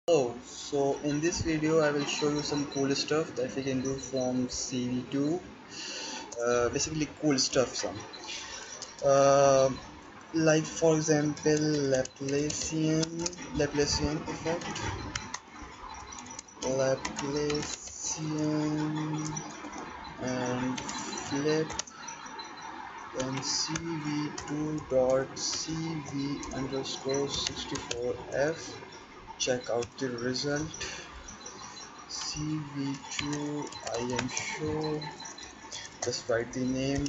So in this video I will show you some cool stuff that we can do from CV2. Basically cool stuff some. Uh, like for example Laplacian effect, Laplacian and flip, then CV2 dot CV underscore 64F. Check out the result. CV2 I am sure. Just write the name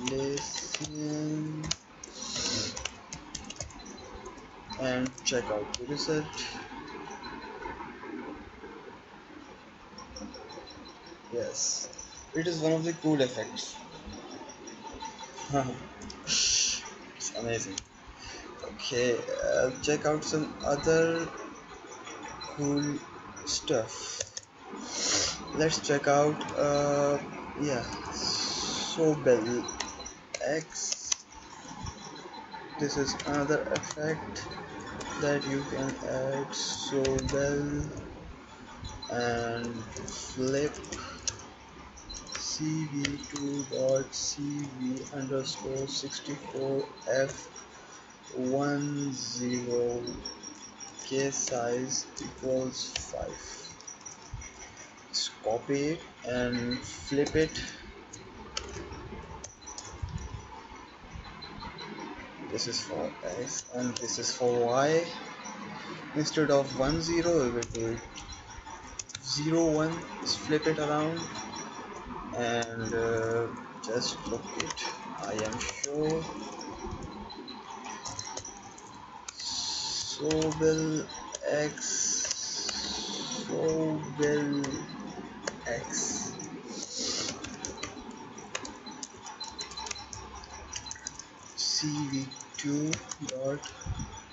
Laplacian and check out the result. Yes, it is one of the cool effects. It's amazing. Okay, check out some other cool stuff. Let's check out yeah, Sobel X. This is another effect that you can add. Sobel and flip cv2.cv underscore 64f10 case size equals 5. Just copy it and flip it. This is for x and this is for y. Instead of 10 we will do it 01. Just flip it around and just look it. I am sure Sobel X, Sobel X, CV2 dot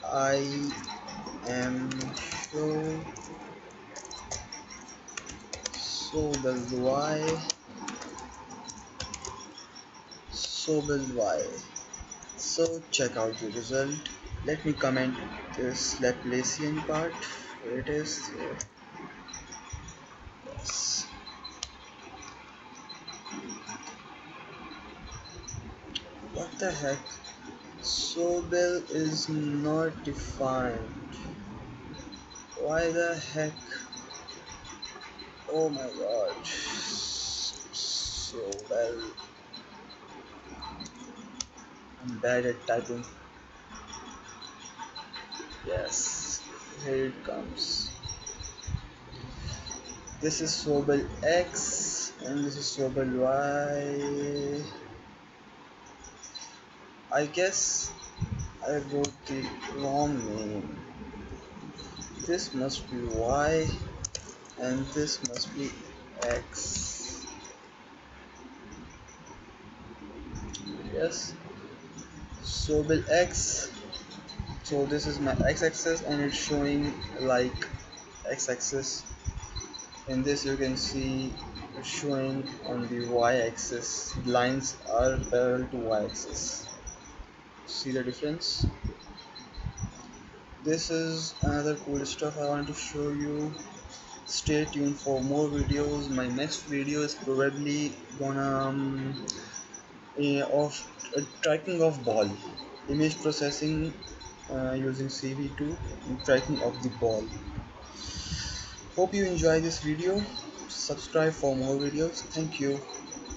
I am sure Sobel Y, Sobel Y. So check out the result. Let me comment this Laplacian part. Here it is. Here. Yes. What the heck? Sobel is not defined. Why the heck? Oh my god. Sobel. I'm bad at typing. Yes. Here it comes. This is Sobel X and this is Sobel Y. I guess I wrote the wrong name. This must be Y and this must be X. Yes, Sobel X. So this is my x-axis and it's showing like x-axis. In this you can see it's showing on the y-axis. Lines are parallel to y-axis. See the difference? This is another cool stuff I want to show you. Stay tuned for more videos. My next video is probably gonna of tracking of ball, image processing using CV2 and tracking of the ball. Hope you enjoy this video. Subscribe for more videos. Thank you.